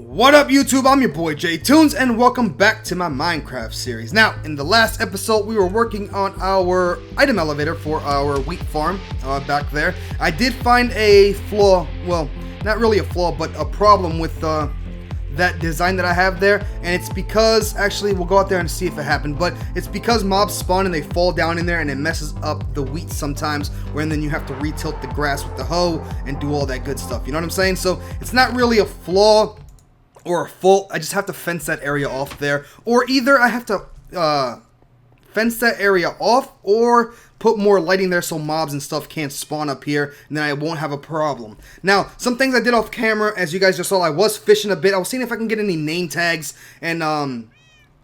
What up YouTube, I'm your boy JTunes and welcome back to my Minecraft series. Now, in the last episode we were working on our item elevator for our wheat farm back there. I did find a flaw, well, not really a flaw, but a problem with that design that I have there, and it's because, actually we'll go out there and see if it happened, but it's because mobs spawn and they fall down in there and it messes up the wheat sometimes, where then you have to retilt the grass with the hoe and do all that good stuff, you know what I'm saying? So it's not really a flaw or a fault, I just have to fence that area off there, or either I have to fence that area off or put more lighting there so mobs and stuff can't spawn up here, and then I won't have a problem. Now, some things I did off camera, as you guys just saw, I was fishing a bit. I was seeing if I can get any name tags and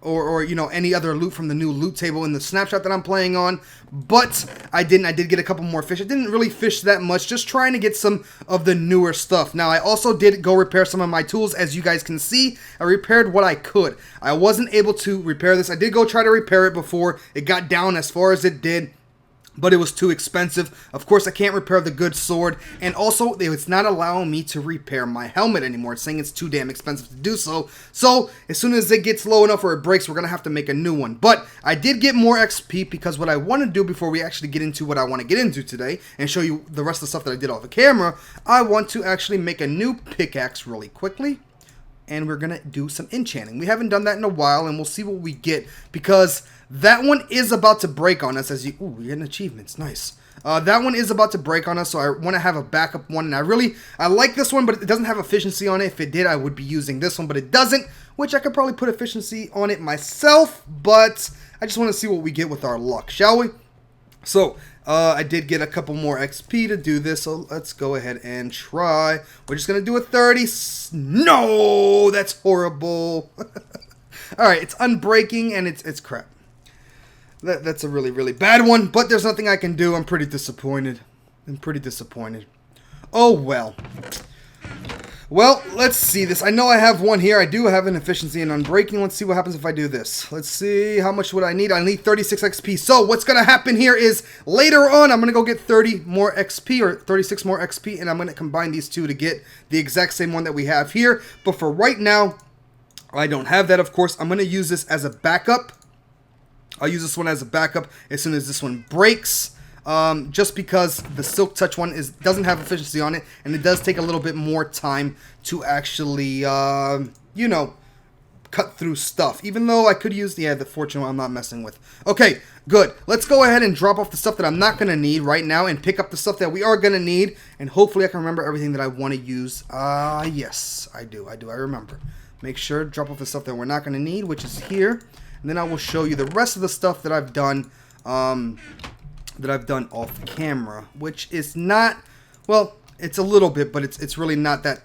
or you know, any other loot from the new loot table in the snapshot that I'm playing on, but I didn't. I did get a couple more fish. I didn't really fish that much, just trying to get some of the newer stuff. Now, I also did go repair some of my tools. As you guys can see, I repaired what I could. I wasn't able to repair this. I did go try to repair it before it got down as far as it did, but it was too expensive. Of course, I can't repair the good sword, and also it's not allowing me to repair my helmet anymore. It's saying it's too damn expensive to do so. So as soon as it gets low enough or it breaks, we're gonna have to make a new one. But I did get more XP because what I want to do before we actually get into what I want to get into today and show you the rest of the stuff that I did off the camera, I want to actually make a new pickaxe really quickly. And we're gonna do some enchanting. We haven't done that in a while, and we'll see what we get, because that one is about to break on us. As you, ooh, we're getting achievements, nice. That one is about to break on us, so I want to have a backup one. And I like this one, but it doesn't have efficiency on it. If it did, I would be using this one, but it doesn't, which I could probably put efficiency on it myself. But I just want to see what we get with our luck, shall we? So, I did get a couple more XP to do this, so let's go ahead and try. We're just going to do a 30. No, that's horrible. Alright, it's unbreaking and it's crap. That's a really, really bad one, but there's nothing I can do. I'm pretty disappointed. Oh, well. Well, let's see this. I know I have one here. I do have an efficiency in unbreaking. Let's see what happens if I do this. Let's see, how much would I need? I need 36 XP. So what's going to happen here is later on, I'm going to go get 30 more XP or 36 more XP, and I'm going to combine these two to get the exact same one that we have here. But for right now, I don't have that, of course. I'm going to use this as a backup. I'll use this one as a backup as soon as this one breaks. Just because the Silk Touch one doesn't have efficiency on it, and it does take a little bit more time to actually, you know, cut through stuff. Even though I could use the Fortune one I'm not messing with. Okay, good. Let's go ahead and drop off the stuff that I'm not going to need right now and pick up the stuff that we are going to need, and hopefully I can remember everything that I want to use. Yes, I do, I remember. Make sure to drop off the stuff that we're not going to need, which is here, and then I will show you the rest of the stuff that I've done, off camera, which is not, well, it's a little bit, but it's really not that,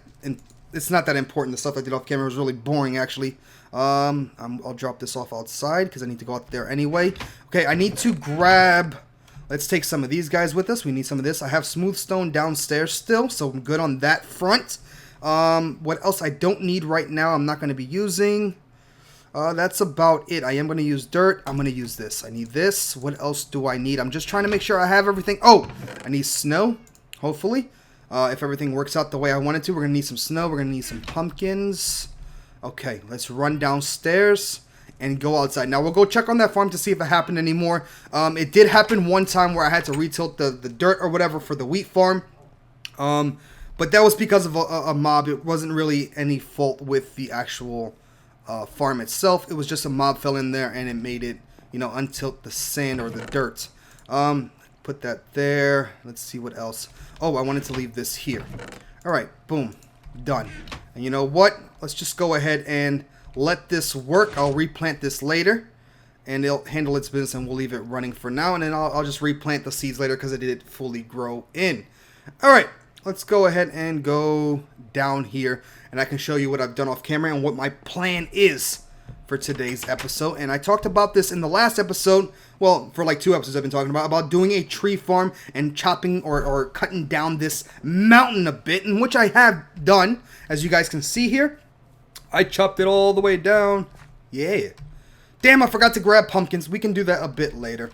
it's not that important. The stuff I did off camera was really boring, actually. I'll drop this off outside because I need to go out there anyway. Okay, I need to grab, let's take some of these guys with us. We need some of this. I have smooth stone downstairs still, so I'm good on that front. What else I don't need right now, I'm not going to be using. That's about it. I am going to use dirt. I'm going to use this. I need this. What else do I need? I'm just trying to make sure I have everything. Oh, I need snow, hopefully. If everything works out the way I want it to, we're going to need some snow. We're going to need some pumpkins. Okay, let's run downstairs and go outside. Now, we'll go check on that farm to see if it happened anymore. It did happen one time where I had to retilt the dirt or whatever for the wheat farm. But that was because of a mob. It wasn't really any fault with the actual farm itself. It was just a mob fell in there and it made it, you know, untilt the sand or the dirt. Put that there. Let's see what else. Oh, I wanted to leave this here. Alright, boom. Done. And you know what? Let's just go ahead and let this work. I'll replant this later, and it'll handle its business, and we'll leave it running for now, and then I'll just replant the seeds later because it did fully grow in. Alright, let's go ahead and go down here, and I can show you what I've done off camera and what my plan is for today's episode. And I talked about this in the last episode, well, for like 2 episodes I've been talking about doing a tree farm and chopping or cutting down this mountain a bit, in which I have done, as you guys can see here. I chopped it all the way down. Yeah. Damn, I forgot to grab pumpkins. We can do that a bit later.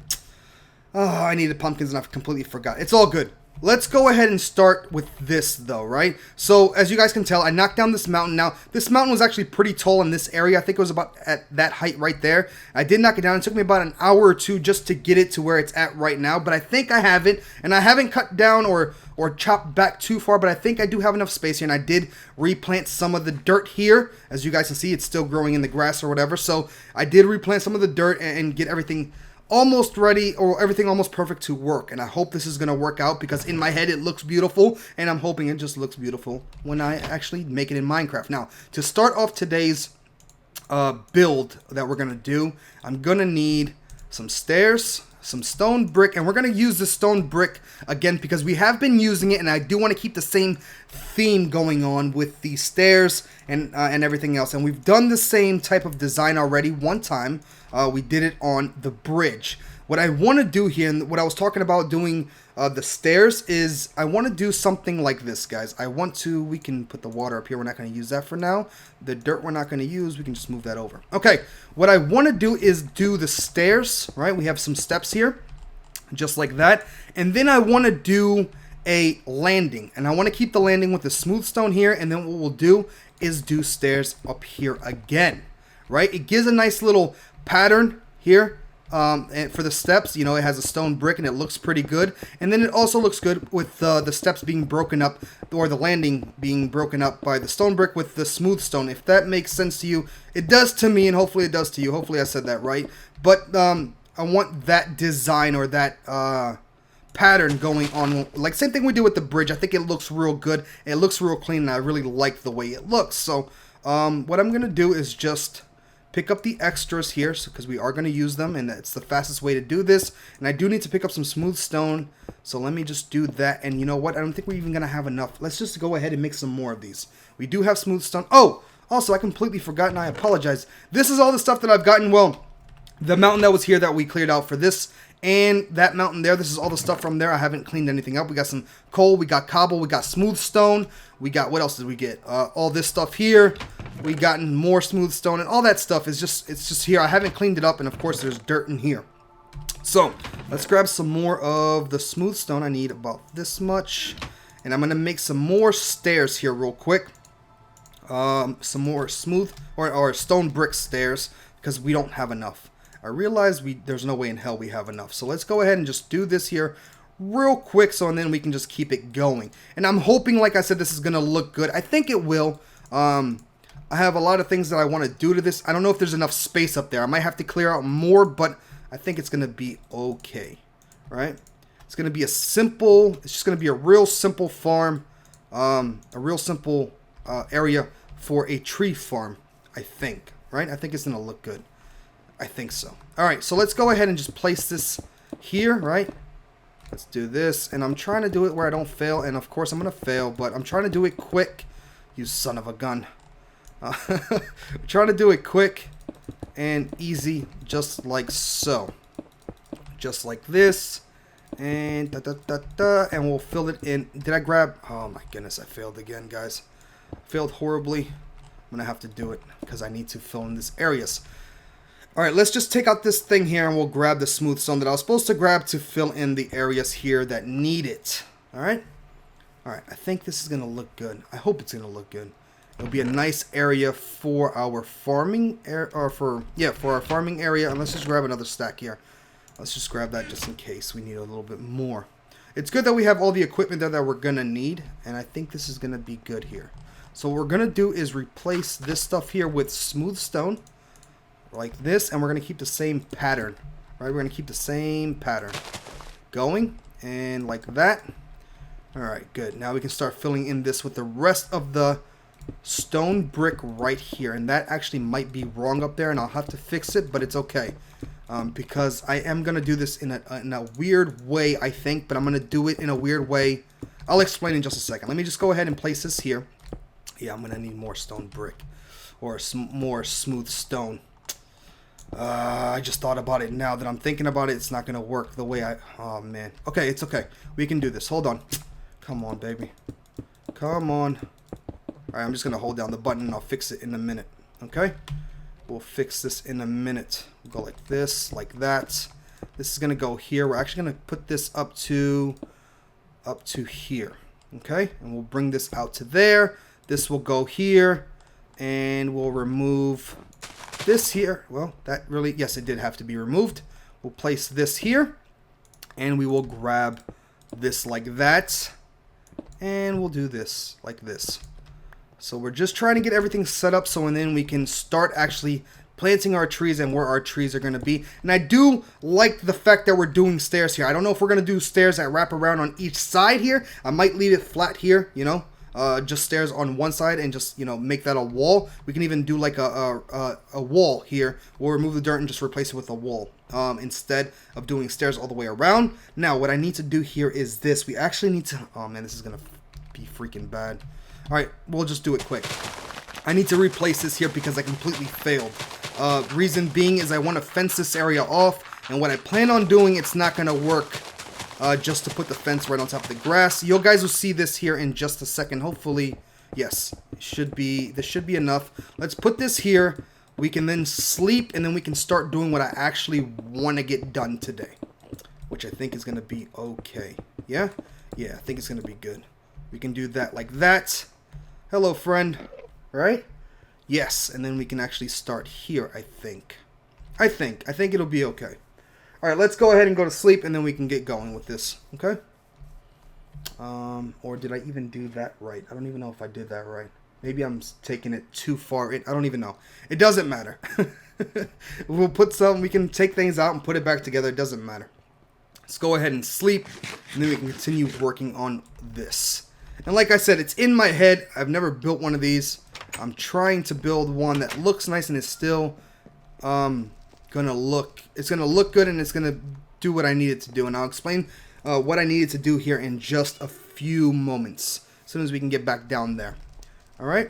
Oh, I needed pumpkins and I completely forgot. It's all good. let's go ahead and start with this though, right? So as you guys can tell, I knocked down this mountain. Now, this mountain was actually pretty tall in this area. I think it was about at that height right there. I did knock it down. It took me about an hour or two just to get it to where it's at right now, but I think I have it, and I haven't cut down or chopped back too far, but I think I do have enough space here, and I did replant some of the dirt here. As you guys can see, it's still growing in the grass or whatever, so I did replant some of the dirt and get everything almost ready, or everything almost perfect to work. And I hope this is going to work out, because in my head it looks beautiful, and I'm hoping it just looks beautiful when I actually make it in Minecraft. Now, to start off today's build that we're going to do, I'm going to need some stairs, some stone brick, and we're going to use the stone brick again because we have been using it, and I do want to keep the same theme going on with the stairs and everything else. And we've done the same type of design already one time. We did it on the bridge. What I want to do here, and what I was talking about doing the stairs, is I want to do something like this, guys. We can put the water up here. We're not going to use that for now. The dirt we're not going to use. We can just move that over. Okay, what I want to do is do the stairs, right? We have some steps here, just like that. And then I want to do a landing. And I want to keep the landing with the smooth stone here. And then what we'll do is do stairs up here again, right? It gives a nice little pattern here and for the steps. You know, it has a stone brick and it looks pretty good, and then it also looks good with the steps being broken up, or the landing being broken up by the stone brick with the smooth stone. If that makes sense to you, it does to me, and hopefully it does to you. Hopefully I said that right. But I want that design, or that pattern going on, like same thing we do with the bridge. I think it looks real good, it looks real clean, and I really like the way it looks. So what I'm gonna do is just pick up the extras here, because we are going to use them, and it's the fastest way to do this. And I do need to pick up some smooth stone, so let me just do that. And you know what? I don't think we're even going to have enough. Let's just go ahead and make some more of these. We do have smooth stone. Oh, also, I completely forgot, and I apologize. This is all the stuff that I've gotten. Well, the mountain that was here that we cleared out for this, and that mountain there, this is all the stuff from there. I haven't cleaned anything up. We got some coal, we got cobble, we got smooth stone, we got, what else did we get? All this stuff here. We gotten more smooth stone, and all that stuff is just, it's just here. I haven't cleaned it up, and of course there's dirt in here. So let's grab some more of the smooth stone. I need about this much, and I'm gonna make some more stairs here real quick. Some more smooth or stone brick stairs, because we don't have enough. I realize there's no way in hell we have enough. So let's go ahead and just do this here real quick, so and then we can just keep it going. And I'm hoping, like I said, this is gonna look good. I think it will. I have a lot of things that I want to do to this. I don't know if there's enough space up there. I might have to clear out more, but I think it's gonna be okay. Right? It's gonna be it's just gonna be a real simple farm, a real simple area for a tree farm, I think. Right? I think it's gonna look good. I think so. Alright, so let's go ahead and just place this here, right? Let's do this, and I'm trying to do it where I don't fail, and of course I'm gonna fail, but I'm trying to do it quick. You son of a gun. I'm trying to do it quick and easy, just like so. Just like this, and and we'll fill it in. Did I grab? Oh my goodness, I failed again, guys. Failed horribly. I'm gonna have to do it because I need to fill in these areas. Alright, let's just take out this thing here, and we'll grab the smooth stone that I was supposed to grab to fill in the areas here that need it. Alright? Alright, I think this is going to look good. I hope it's going to look good. It'll be a nice area for our farming area, for our farming area. And let's just grab another stack here. Let's just grab that just in case we need a little bit more. It's good that we have all the equipment there that we're going to need, and I think this is going to be good here. So what we're going to do is replace this stuff here with smooth stone, like this, and we're going to keep the same pattern, right? We're going to keep the same pattern going, and like that. Alright, good. Now we can start filling in this with the rest of the stone brick right here, and that actually might be wrong up there, and I'll have to fix it, but it's okay, because I am going to do this in a weird way, I think, but I'm going to do it in a weird way. I'll explain in just a second. Let me just go ahead and place this here. Yeah, I'm going to need more stone brick, or more smooth stone. I just thought about it now that I'm thinking about it. It's not going to work the way oh man. Okay, it's okay. We can do this. Hold on. Come on, baby. Come on. Alright, I'm just going to hold down the button and I'll fix it in a minute. Okay? We'll fix this in a minute. We'll go like this, like that. This is going to go here. We're actually going to put this up to up to here. Okay, and we'll bring this out to there. This will go here, and we'll remove this here. Well, that really, yes, it did have to be removed. We'll place this here, and we will grab this like that, and we'll do this like this. So we're just trying to get everything set up so and then we can start actually planting our trees and where our trees are going to be. And I do like the fact that we're doing stairs here. I don't know if we're going to do stairs that wrap around on each side here. I might leave it flat here, you know, just stairs on one side and just, you know, make that a wall. We can even do like a wall here. We'll remove the dirt and just replace it with a wall instead of doing stairs all the way around. Now, what I need to do here is this. We actually need to, oh man, this is going to be freaking bad. All right, we'll just do it quick. I need to replace this here because I completely failed. Reason being is I want to fence this area off, and what I plan on doing, it's not going to work just to put the fence right on top of the grass. You guys will see this here in just a second. Hopefully, yes, this should be enough. Let's put this here. We can then sleep, and then we can start doing what I actually want to get done today, which I think is going to be okay. Yeah? Yeah, I think it's going to be good. We can do that like that. Hello, friend. Right? Yes, and then we can actually start here, I think. I think it'll be okay. All right, let's go ahead and go to sleep, and then we can get going with this, okay? Or did I even do that right? I don't even know if I did that right. Maybe I'm taking it too far in. I don't even know. It doesn't matter. We'll put some, we can take things out and put it back together. It doesn't matter. Let's go ahead and sleep, and then we can continue working on this. And like I said, it's in my head. I've never built one of these. I'm trying to build one that looks nice and is still gonna look good, and it's gonna do what I need it to do. And I'll explain what I needed to do here in just a few moments, as soon as we can get back down there. All right,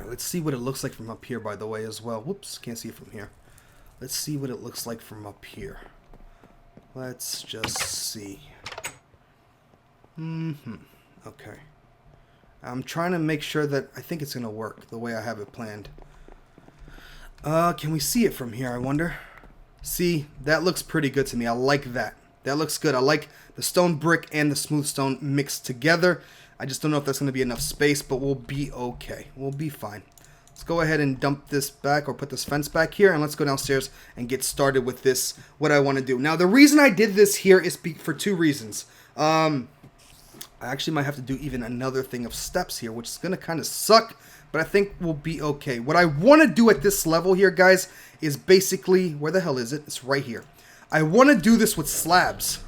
let's see what it looks like from up here, by the way, as well. Whoops, can't see it from here. Let's see what it looks like from up here. Let's just see. Okay. I'm trying to make sure that I think it's going to work the way I have it planned. Can we see it from here, I wonder? See, that looks pretty good to me. I like that. That looks good. I like the stone brick and the smooth stone mixed together. I just don't know if that's going to be enough space, but we'll be okay. We'll be fine. Let's go ahead and dump this back, or put this fence back here, and let's go downstairs and get started with this, what I want to do. Now, the reason I did this here is for two reasons. I actually might have to do even another thing of steps here, which is going to kind of suck, but I think we'll be okay. What I want to do at this level here, guys, is basically, where the hell is it? It's right here. I want to do this with slabs.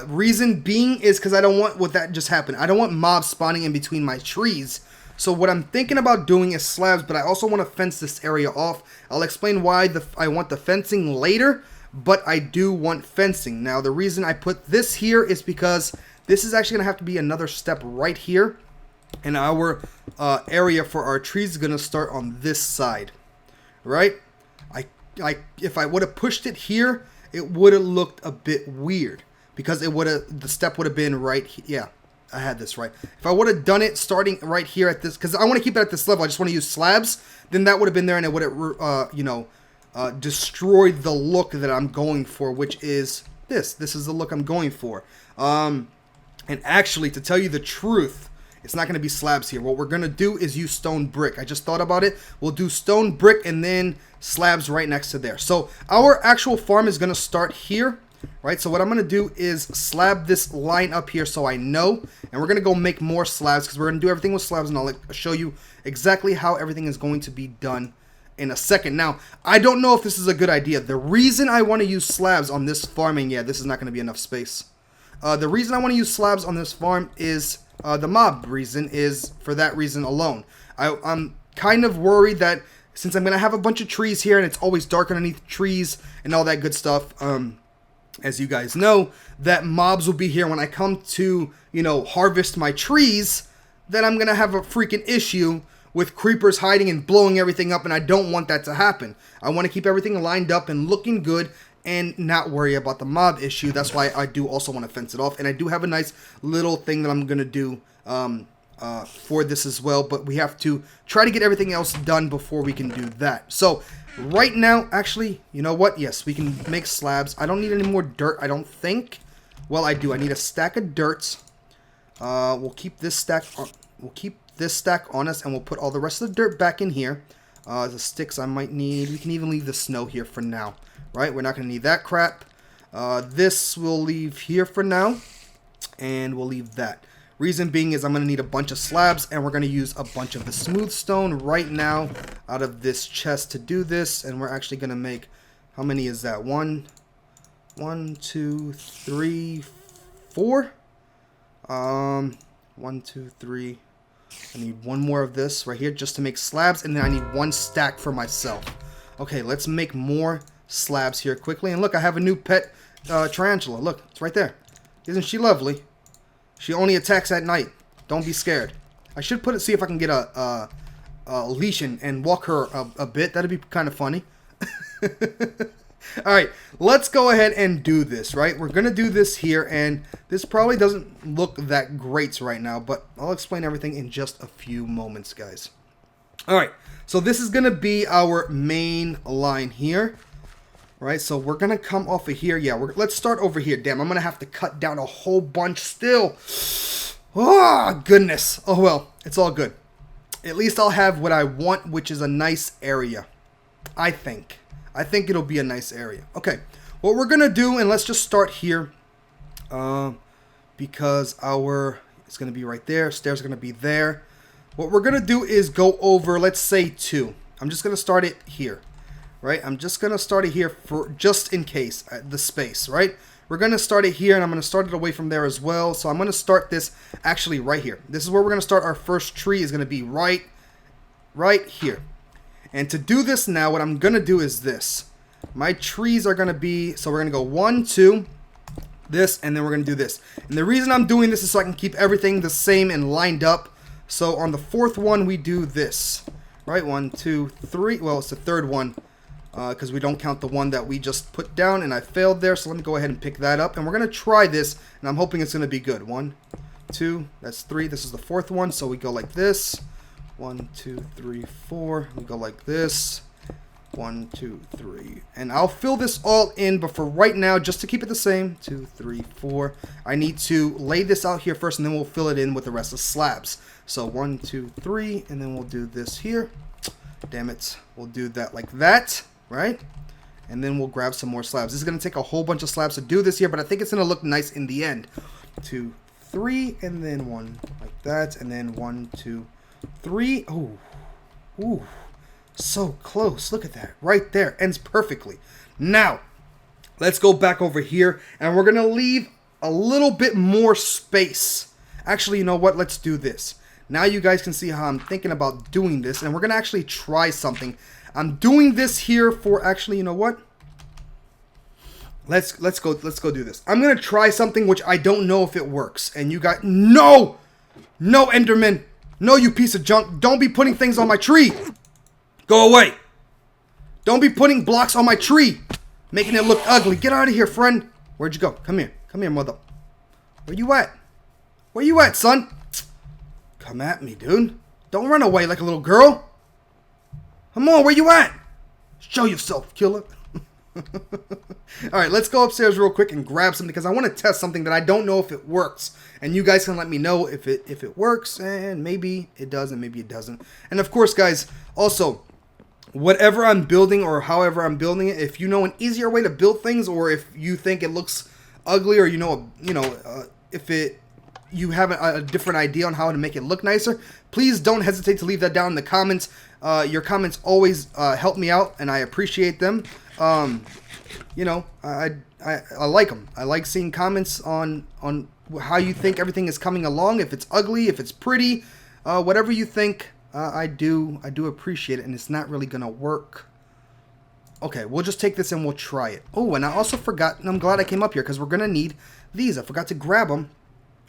Reason being is because I don't want what that just happened. I don't want mobs spawning in between my trees. So what I'm thinking about doing is slabs, but I also want to fence this area off. I'll explain why I want the fencing later, but I do want fencing. Now, the reason I put this here is because this is actually going to have to be another step right here. And our area for our trees is going to start on this side. Right? If I would have pushed it here, it would have looked a bit weird. Because the step would have been right here. Yeah, I had this right. If I would have done it starting right here at this, because I want to keep it at this level, I just want to use slabs, then that would have been there, and it would have, destroyed the look that I'm going for, which is this. This is the look I'm going for. And actually, to tell you the truth, it's not going to be slabs here. What we're going to do is use stone brick. I just thought about it. We'll do stone brick and then slabs right next to there. So our actual farm is going to start here, right? So what I'm going to do is slab this line up here so I know. And we're going to go make more slabs because we're going to do everything with slabs. And I'll show you exactly how everything is going to be done in a second. Now, I don't know if this is a good idea. The reason I want to use slabs on this farm, and yeah, this is not going to be enough space. The reason I want to use slabs on this farm is, the mob reason is for that reason alone. I'm kind of worried that since I'm going to have a bunch of trees here and it's always dark underneath trees and all that good stuff, as you guys know, that mobs will be here when I come to, harvest my trees, then I'm going to have a freaking issue with creepers hiding and blowing everything up, and I don't want that to happen. I want to keep everything lined up and looking good and not worry about the mob issue. That's why I do also want to fence it off. And I do have a nice little thing that I'm going to do for this as well. But we have to try to get everything else done before we can do that. So right now, actually, you know what? Yes, we can make slabs. I don't need any more dirt, I don't think. Well, I do. I need a stack of dirt. We'll keep this stack on us, and we'll put all the rest of the dirt back in here. The sticks I might need. We can even leave the snow here for now, right? We're not going to need that crap. This we'll leave here for now, and we'll leave that. Reason being is I'm going to need a bunch of slabs, and we're going to use a bunch of the smooth stone right now out of this chest to do this, and we're actually going to make, how many is that? 1, 2, 3, 4. 1, 2, 3. I need one more of this right here just to make slabs, and then I need 1 stack for myself. Okay, let's make more slabs here quickly. And look, I have a new pet tarantula. Look, it's right there. Isn't she lovely? She only attacks at night. Don't be scared. I should see if I can get a leash and walk her a bit. That'd be kind of funny. Alright, let's go ahead and do this, right? We're going to do this here, and this probably doesn't look that great right now, but I'll explain everything in just a few moments, guys. Alright, so this is going to be our main line here, right? So we're going to come off of here. Yeah, let's start over here. Damn, I'm going to have to cut down a whole bunch still. Oh, goodness. Oh, well, it's all good. At least I'll have what I want, which is a nice area, I think. I think it'll be a nice area. Okay, what we're going to do, and let's just start here, because it's going to be right there. Stairs are going to be there. What we're going to do is go over, let's say 2. I'm just going to start it here, right? I'm just going to start it here for just in case, the space, right? We're going to start it here, and I'm going to start it away from there as well. So I'm going to start this actually right here. This is where we're going to start. Our first tree is going to be right here. And to do this now, what I'm going to do is this. My trees are going to be, so we're going to go 1, 2, this, and then we're going to do this. And the reason I'm doing this is so I can keep everything the same and lined up. So on the 4th one, we do this, right? 1, 2, 3. Well, it's the 3rd one because we don't count the one that we just put down, and I failed there. So let me go ahead and pick that up. And we're going to try this, and I'm hoping it's going to be good. 1, 2, that's 3. This is the 4th one, so we go like this. 1, 2, 3, 4. We go like this. 1, 2, 3. And I'll fill this all in, but for right now, just to keep it the same, 2, 3, 4. I need to lay this out here first, and then we'll fill it in with the rest of the slabs. So 1, 2, 3, and then we'll do this here. Damn it. We'll do that like that, right? And then we'll grab some more slabs. This is going to take a whole bunch of slabs to do this here, but I think it's going to look nice in the end. 2, 3, and then 1 like that, and then 1, 2, 3. Oh, ooh, so close. Look at that right there. Ends perfectly. Now let's go back over here, and we're gonna leave a little bit more space. Actually, you know what, let's do this. Now you guys can see how I'm thinking about doing this, and we're gonna actually try something. I'm doing this here for, actually, you know what, let's go do this. I'm gonna try something which I don't know if it works, and you guys, no Enderman. No, you piece of junk. Don't be putting things on my tree. Go away. Don't be putting blocks on my tree. Making it look ugly. Get out of here, friend. Where'd you go? Come here. Come here, mother. Where you at? Where you at, son? Come at me, dude. Don't run away like a little girl. Come on, where you at? Show yourself, killer. Alright, let's go upstairs real quick and grab something, because I want to test something that I don't know if it works. And you guys can let me know if it works, and maybe it does and maybe it doesn't. And of course, guys, also, whatever I'm building or however I'm building it, if you know an easier way to build things, or if you think it looks ugly, or if you have a different idea on how to make it look nicer, please don't hesitate to leave that down in the comments. Your comments always help me out, and I appreciate them. I like them. I like seeing comments on how you think everything is coming along. If it's ugly, if it's pretty, whatever you think, I do appreciate it, and it's not really gonna work. Okay, we'll just take this and we'll try it. Oh, and I also forgot, and I'm glad I came up here, because we're gonna need these. I forgot to grab them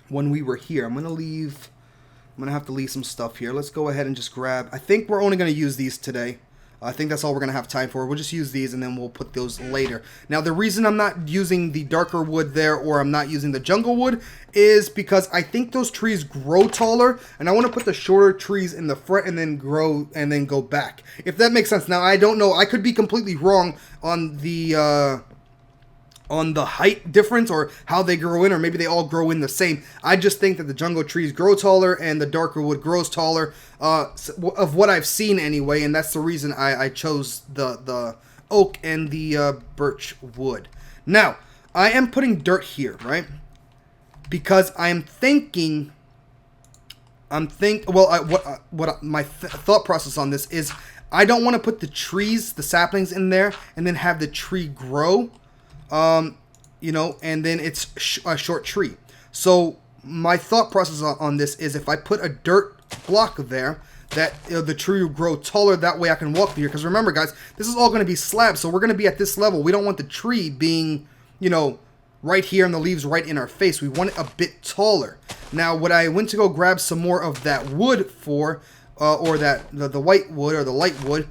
when we were here. I'm gonna have to leave some stuff here. Let's go ahead and just grab, I think we're only gonna use these today. I think that's all we're going to have time for. We'll just use these, and then we'll put those later. Now, the reason I'm not using the darker wood there, or I'm not using the jungle wood, is because I think those trees grow taller, and I want to put the shorter trees in the front and then go back. If that makes sense. Now, I don't know. I could be completely wrong on the on the height difference or how they grow in, or maybe they all grow in the same. I just think that the jungle trees grow taller and the darker wood grows taller, of what I've seen anyway, and that's the reason I chose the oak and the birch wood. Now, I am putting dirt here, right? Because I'm thinking, what my thought process on this is, I don't want to put the trees, the saplings in there, and then have the tree grow. You know, and then it's a short tree. So my thought process on this is, if I put a dirt block there, that the tree will grow taller. That way I can walk through here. Because remember, guys, this is all going to be slabs, so we're going to be at this level. We don't want the tree being, you know, right here and the leaves right in our face. We want it a bit taller. Now, what I went to go grab some more of that wood for, or that the white wood or the light wood,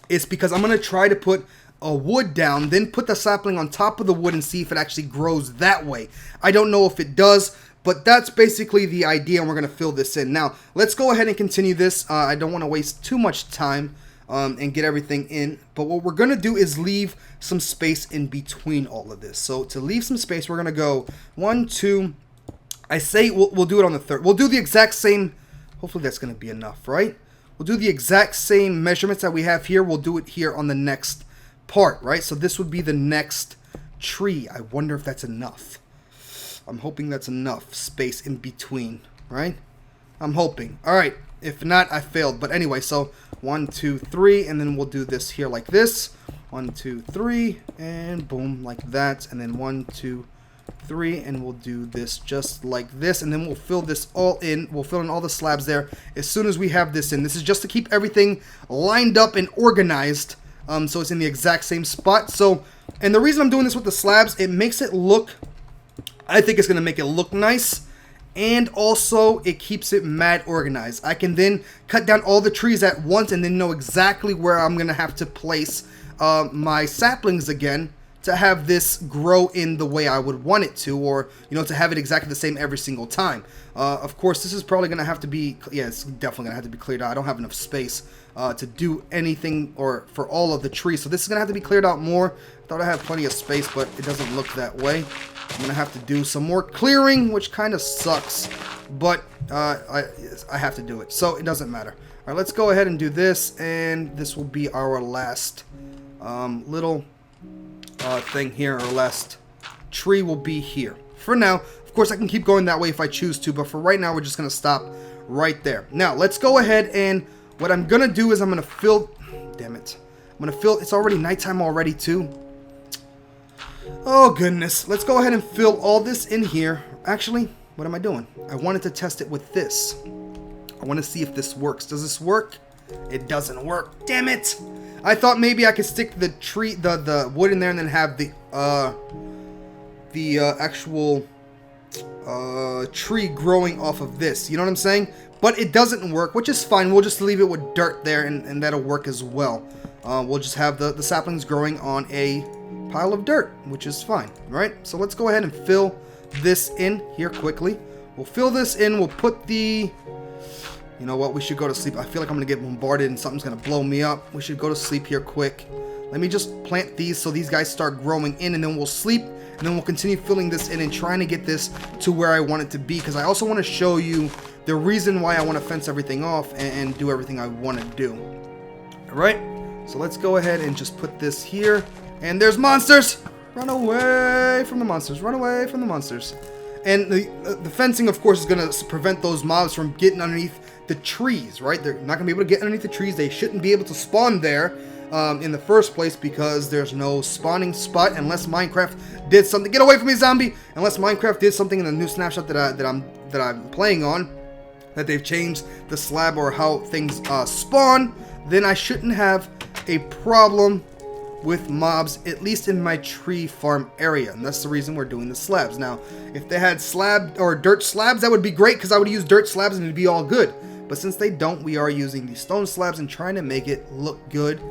is because I'm going to try to put a wood down, then put the sapling on top of the wood and see if it actually grows that way. I don't know if it does, but that's basically the idea, and we're going to fill this in. Now, let's go ahead and continue this. I don't want to waste too much time and get everything in, but what we're going to do is leave some space in between all of this. So to leave some space, we're going to go 1, 2, I say we'll do it on the third. We'll do the exact same, hopefully that's going to be enough, right? We'll do the exact same measurements that we have here. We'll do it here on the next part, right? So this would be the next tree. I wonder if that's enough. I'm hoping that's enough space in between, right? I'm hoping. All right, if not, I failed. But anyway, so 1, 2, 3, and then we'll do this here like this. 1, 2, 3, and boom, like that. And then 1, 2, 3, and we'll do this just like this, and then we'll fill this all in. We'll fill in all the slabs there as soon as we have this in. This is just to keep everything lined up and organized. So it's in the exact same spot. So, and the reason I'm doing this with the slabs, it makes it look, I think it's going to make it look nice, and also it keeps it mad organized. I can then cut down all the trees at once and then know exactly where I'm going to have to place my saplings again to have this grow in the way I would want it to, or, you know, to have it exactly the same every single time. Of course, this is probably going to have to be, yeah, it's definitely going to have to be cleared out. I don't have enough space to do anything or for all of the trees, so this is going to have to be cleared out more. I thought I had plenty of space, but it doesn't look that way. I'm going to have to do some more clearing, which kind of sucks, but I have to do it, so it doesn't matter. All right, let's go ahead and do this, and this will be our last little thing here. Our last tree will be here. For now, of course, I can keep going that way if I choose to, but for right now, we're just going to stop right there. Now, let's go ahead, and what I'm going to do is I'm going to fill... Damn it. I'm going to fill... It's already nighttime already, too. Oh, goodness. Let's go ahead and fill all this in here. Actually, what am I doing? I wanted to test it with this. I want to see if this works. Does this work? It doesn't work. Damn it! I thought maybe I could stick the tree, the wood in there, and then have the actual tree growing off of this. You know what I'm saying? But it doesn't work, which is fine. We'll just leave it with dirt there, and that'll work as well. We'll just have the saplings growing on a pile of dirt, which is fine, right? So let's go ahead and fill this in here quickly. We'll fill this in. We'll put the... You know what? We should go to sleep. I feel like I'm going to get bombarded and something's going to blow me up. We should go to sleep here quick. Let me just plant these so these guys start growing in, and then we'll sleep, and then we'll continue filling this in and trying to get this to where I want it to be, because I also want to show you the reason why I want to fence everything off and do everything I want to do. Alright? So let's go ahead and just put this here. And there's monsters! Run away from the monsters. Run away from the monsters. And the fencing, of course, is going to prevent those mobs from getting underneath the trees, right? They're not going to be able to get underneath the trees. They shouldn't be able to spawn there in the first place, because there's no spawning spot unless Minecraft did something. Get away from me, zombie! Unless Minecraft did something in the new snapshot that I'm playing on, that they've changed the slab or how things spawn, then I shouldn't have a problem with mobs, at least in my tree farm area, and that's the reason we're doing the slabs. Now, if they had slab or dirt slabs, that would be great, because I would use dirt slabs and it'd be all good. But since they don't, we are using these stone slabs and trying to make it look good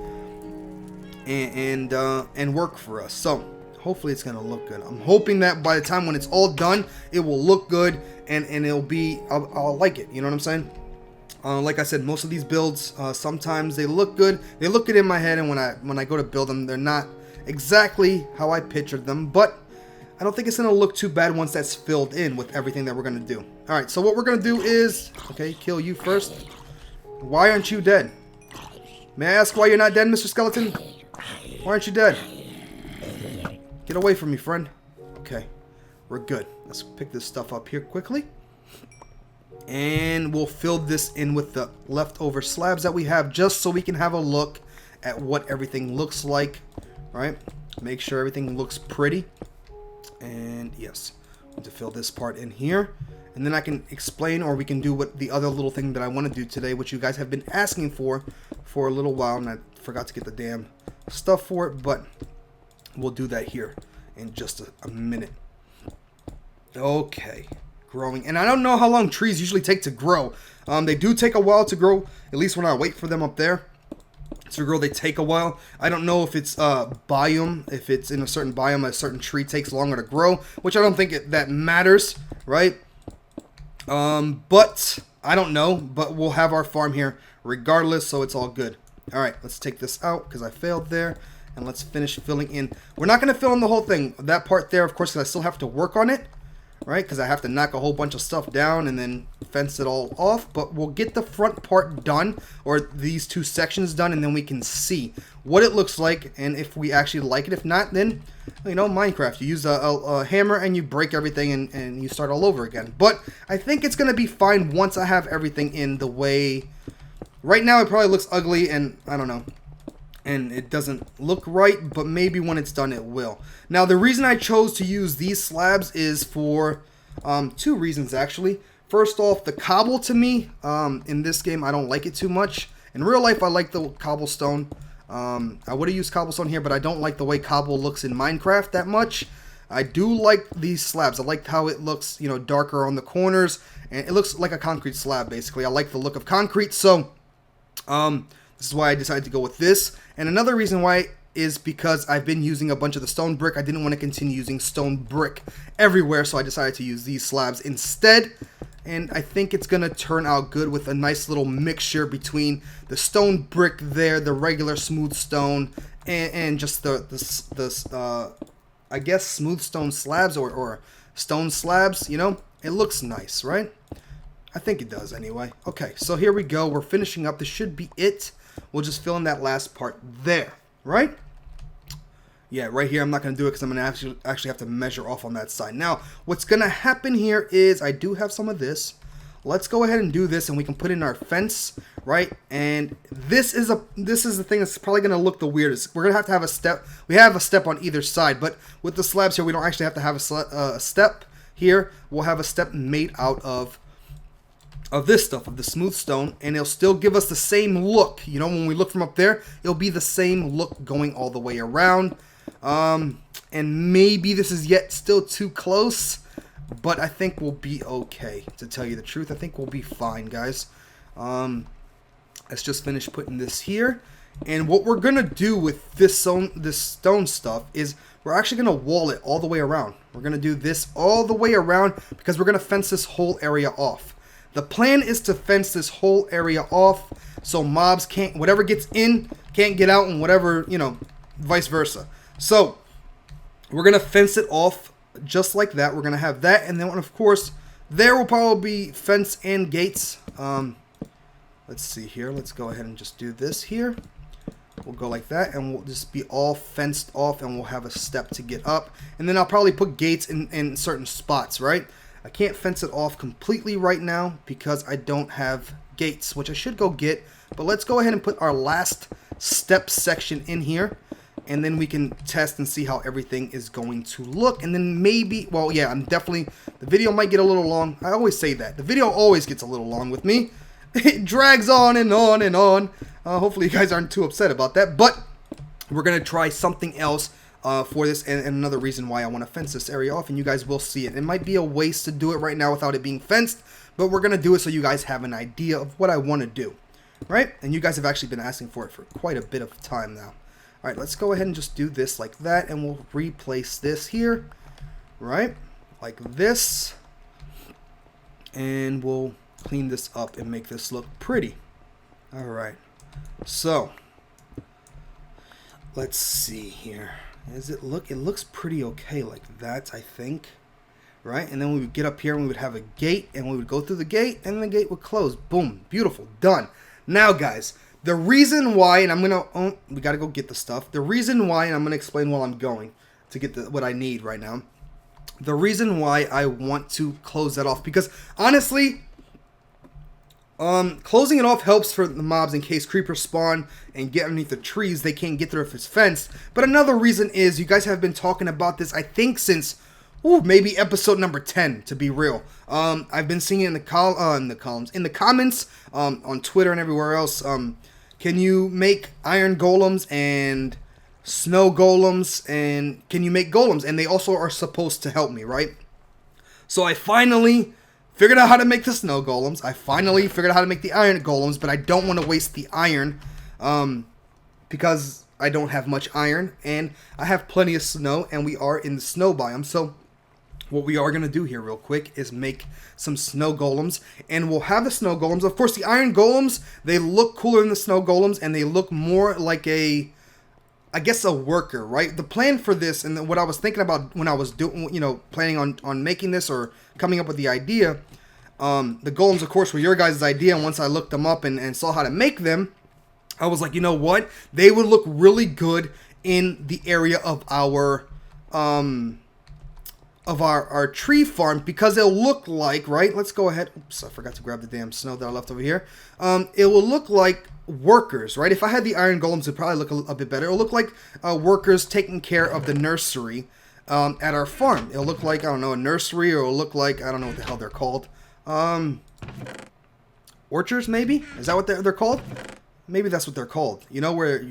and work for us. So hopefully it's gonna look good. I'm hoping that by the time when it's all done, it will look good and it'll be I'll like it. You know what I'm saying? Like I said, most of these builds sometimes they look good. They look good in my head, and when I go to build them, they're not exactly how I pictured them, but I don't think it's going to look too bad once that's filled in with everything that we're going to do. Alright, so what we're going to do is, okay, kill you first. Why aren't you dead? May I ask why you're not dead, Mr. Skeleton? Why aren't you dead? Get away from me, friend. Okay, we're good. Let's pick this stuff up here quickly. And we'll fill this in with the leftover slabs that we have, just so we can have a look at what everything looks like. Right? Make sure everything looks pretty. And yes, I'm going to fill this part in here. And then I can explain, or we can do what the other little thing that I want to do today, which you guys have been asking for a little while, and I forgot to get the damn stuff for it, but we'll do that here in just a minute. Okay, growing. And I don't know how long trees usually take to grow. They do take a while to grow, at least when I wait for them up there to grow. They take a while. I don't know if it's biome, if it's in a certain biome, a certain tree takes longer to grow, which I don't think that matters, right? But I don't know, but we'll have our farm here regardless, so it's all good. All right, let's take this out because I failed there, and let's finish filling in. We're not going to fill in the whole thing, that part there, of course, because I still have to work on it, right? Because I have to knock a whole bunch of stuff down and then fence it all off, but we'll get the front part done, or these two sections done, and then we can see what it looks like and if we actually like it. If not, then, you know, Minecraft, you use a hammer and you break everything and you start all over again. But I think it's going to be fine once I have everything in the way. Right now it probably looks ugly, and I don't know, and it doesn't look right, but maybe when it's done it will. Now the reason I chose to use these slabs is for two reasons actually. First off, the cobble to me, in this game I don't like it too much. In real life I like the cobblestone. I would have used cobblestone here, but I don't like the way cobble looks in Minecraft that much. I do like these slabs. I like how it looks, you know, darker on the corners, and it looks like a concrete slab basically. I like the look of concrete, so this is why I decided to go with this. And another reason why is because I've been using a bunch of the stone brick. I didn't want to continue using stone brick everywhere, so I decided to use these slabs instead. And I think it's going to turn out good with a nice little mixture between the stone brick there, the regular smooth stone, and just the I guess smooth stone slabs or stone slabs, you know? It looks nice, right? I think it does anyway. Okay, so here we go. We're finishing up. This should be it. We'll just fill in that last part there, right? Yeah, right here I'm not going to do it because I'm going to actually have to measure off on that side. Now, what's going to happen here is I do have some of this. Let's go ahead and do this, and we can put in our fence, right? And this is the thing that's probably going to look the weirdest. We're going to have a step. We have a step on either side, but with the slabs here, we don't actually have to have a step here. We'll have a step made out of this stuff, of the smooth stone, and it'll still give us the same look. You know, when we look from up there, it'll be the same look going all the way around. And maybe this is yet still too close, but I think we'll be okay. To tell you the truth, I think we'll be fine, guys. Let's just finish putting this here. And what we're gonna do with this stone stuff is we're actually gonna wall it all the way around. We're gonna do this all the way around because we're gonna fence this whole area off. The plan is to fence this whole area off so mobs can't, whatever gets in can't get out, and whatever, you know, vice versa. So we're going to fence it off just like that. We're going to have that, and then of course there will probably be fence and gates. Let's see here. Let's go ahead and just do this here. We'll go like that, and we'll just be all fenced off, and we'll have a step to get up. And then I'll probably put gates in certain spots, right? I can't fence it off completely right now because I don't have gates, which I should go get. But let's go ahead and put our last step section in here, and then we can test and see how everything is going to look. And then maybe, well, yeah, the video might get a little long. I always say that. The video always gets a little long with me. It drags on and on and on. Hopefully you guys aren't too upset about that. But we're going to try something else for this, and another reason why I want to fence this area off, and you guys will see it. It might be a waste to do it right now without it being fenced, but we're going to do it so you guys have an idea of what I want to do, right? And you guys have actually been asking for it for quite a bit of time now. All right, let's go ahead and just do this like that, and we'll replace this here, right? Like this, and we'll clean this up and make this look pretty. All right, so let's see here. It looks pretty okay like that, I think. Right? And then we would get up here and we would have a gate, and we would go through the gate, and the gate would close. Boom. Beautiful. Done. Now, guys, the reason why, and I'm going to, we got to go get the stuff. The reason why, and I'm going to explain while I'm going to get what I need right now. The reason why I want to close that off, because honestly, closing it off helps for the mobs in case creepers spawn and get underneath the trees. They can't get there if it's fenced. But another reason is you guys have been talking about this, I think, since maybe episode number 10, to be real. I've been seeing it in the comments, on Twitter and everywhere else. Can you make iron golems and snow golems, and can you make golems? And they also are supposed to help me, right? So I finally figured out how to make the snow golems. I finally figured out how to make the iron golems, but I don't want to waste the iron, because I don't have much iron, and I have plenty of snow, and we are in the snow biome. So what we are going to do here real quick is make some snow golems, and we'll have the snow golems. Of course, the iron golems, they look cooler than the snow golems, and they look more like a worker, right? The plan for this, and what I was thinking about when I was doing, planning on making this or coming up with the idea, the golems, of course, were your guys' idea, and once I looked them up and saw how to make them, I was like, you know what? They would look really good in the area of our tree farm, because it'll look like, right? Let's go ahead. Oops, I forgot to grab the damn snow that I left over here. It will look like workers, right? If I had the iron golems, it'd probably look a bit better. It'll look like workers taking care of the nursery at our farm. It'll look like, I don't know, a nursery, or it'll look like, I don't know what the hell they're called. Orchards, maybe? Is that what they're called? Maybe that's what they're called. Where,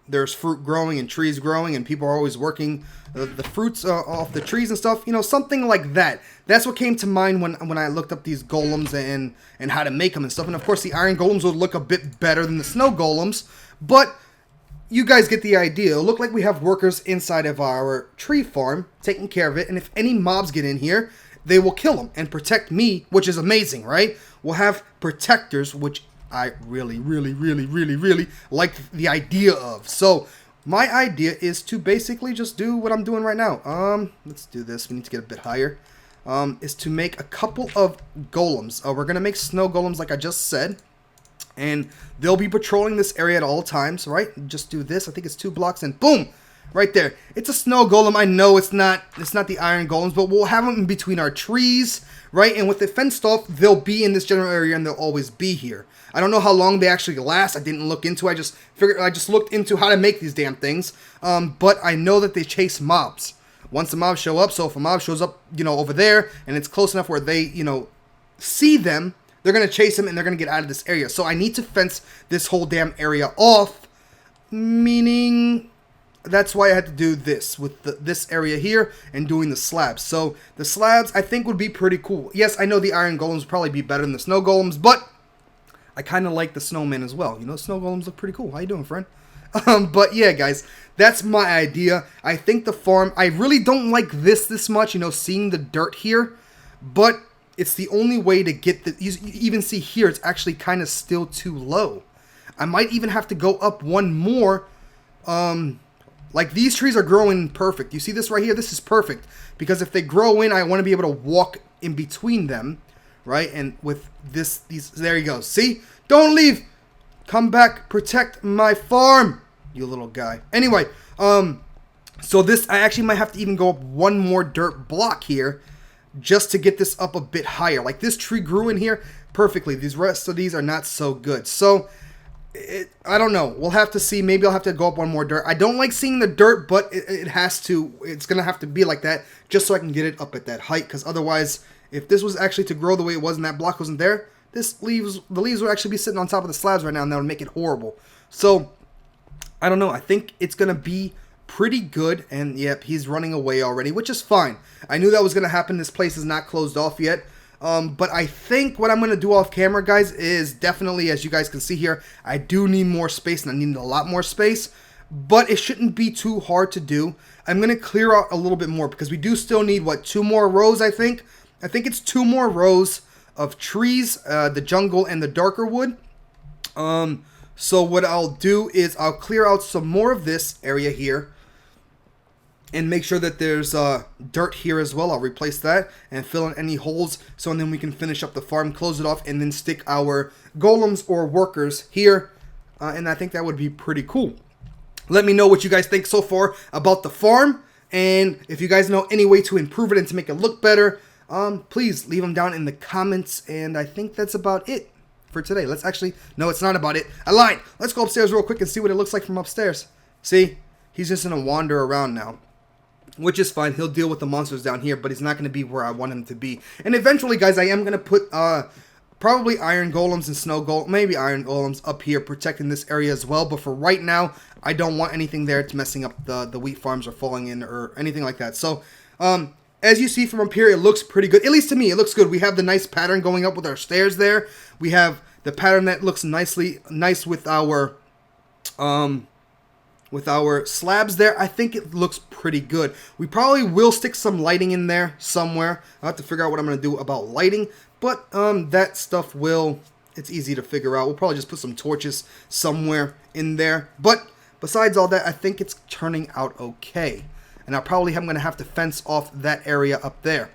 there's fruit growing and trees growing, and people are always working the fruits off the trees and stuff. Something like that. That's what came to mind when I looked up these golems and how to make them and stuff. And of course, the iron golems would look a bit better than the snow golems, but you guys get the idea. It'll look like we have workers inside of our tree farm taking care of it, and if any mobs get in here, they will kill them and protect me, which is amazing, right? We'll have protectors, which I really, really, really, really, really like the idea of. So my idea is to basically just do what I'm doing right now. Let's do this. We need to get a bit higher. Is to make a couple of golems. We're gonna make snow golems, like I just said, and they'll be patrolling this area at all times, right? Just do this. I think it's 2 blocks, and boom, right there. It's a snow golem. I know it's not the iron golems, but we'll have them in between our trees, right? And with it fenced off, they'll be in this general area, and they'll always be here. I don't know how long they actually last. I didn't look into it. I just looked into how to make these damn things. But I know that they chase mobs. Once the mobs show up, so if a mob shows up, over there, and it's close enough where they, see them, they're going to chase them, and they're going to get out of this area. So I need to fence this whole damn area off, meaning that's why I had to do this with this area here and doing the slabs. So the slabs, I think, would be pretty cool. Yes, I know the iron golems would probably be better than the snow golems, but I kind of like the snowman as well. Snow golems look pretty cool. How you doing, friend? But yeah, guys, that's my idea. I think the farm, I really don't like this much, seeing the dirt here, but it's the only way to get the, you even see here, it's actually kind of still too low. I might even have to go up one more. Like, these trees are growing perfect. You see this right here? This is perfect, because if they grow in, I want to be able to walk in between them, right? And with these, there you go. See? Don't leave. Come back. Protect my farm, you little guy. Anyway, so this, I actually might have to even go up one more dirt block here just to get this up a bit higher. Like, this tree grew in here perfectly. These rest of these are not so good. So I don't know. We'll have to see. Maybe I'll have to go up one more dirt. I don't like seeing the dirt, but it has to. It's going to have to be like that just so I can get it up at that height. Because otherwise, if this was actually to grow the way it was and that block wasn't there, the leaves would actually be sitting on top of the slabs right now, and that would make it horrible. So, I don't know. I think it's going to be pretty good. And, yep, he's running away already, which is fine. I knew that was going to happen. This place is not closed off yet. But I think what I'm going to do off camera, guys, is definitely, as you guys can see here, I do need more space, and I need a lot more space, but it shouldn't be too hard to do. I'm going to clear out a little bit more, because we do still need, what, 2 more rows, I think? I think it's 2 more rows of trees, the jungle and the darker wood. So what I'll do is I'll clear out some more of this area here. And make sure that there's dirt here as well. I'll replace that and fill in any holes, so and then we can finish up the farm, close it off, and then stick our golems or workers here. And I think that would be pretty cool. Let me know what you guys think so far about the farm, and if you guys know any way to improve it and to make it look better, please leave them down in the comments. And I think that's about it for today. Let's actually, no, it's not about it. I lied. Let's go upstairs real quick and see what it looks like from upstairs. See, he's just gonna wander around now, which is fine. He'll deal with the monsters down here, but he's not going to be where I want him to be. And eventually, guys, I am going to put probably iron golems and snow golems, maybe iron golems up here protecting this area as well. But for right now, I don't want anything there to messing up the wheat farms or falling in or anything like that. So, as you see from up here, it looks pretty good. At least to me, it looks good. We have the nice pattern going up with our stairs there. We have the pattern that looks nice with our slabs there. I think it looks pretty good. We probably will stick some lighting in there somewhere. I'll have to figure out what I'm going to do about lighting, but that stuff it's easy to figure out. We'll probably just put some torches somewhere in there. But besides all that, I think it's turning out okay. And I probably am going to have to fence off that area up there.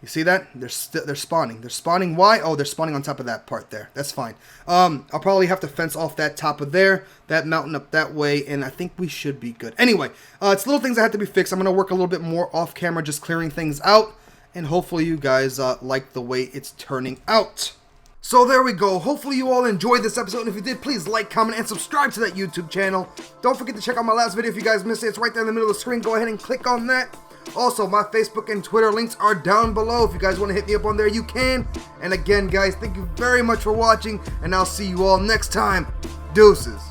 You see that? They're spawning. They're spawning. Why? Oh, they're spawning on top of that part there. That's fine. I'll probably have to fence off that top of there, that mountain up that way, and I think we should be good. Anyway, it's little things that have to be fixed. I'm going to work a little bit more off camera, just clearing things out, and hopefully you guys like the way it's turning out. So there we go. Hopefully you all enjoyed this episode, and if you did, please like, comment, and subscribe to that YouTube channel. Don't forget to check out my last video if you guys missed it. It's right there in the middle of the screen. Go ahead and click on that. Also, my Facebook and Twitter links are down below. If you guys want to hit me up on there, you can. And again, guys, thank you very much for watching, and I'll see you all next time. Deuces.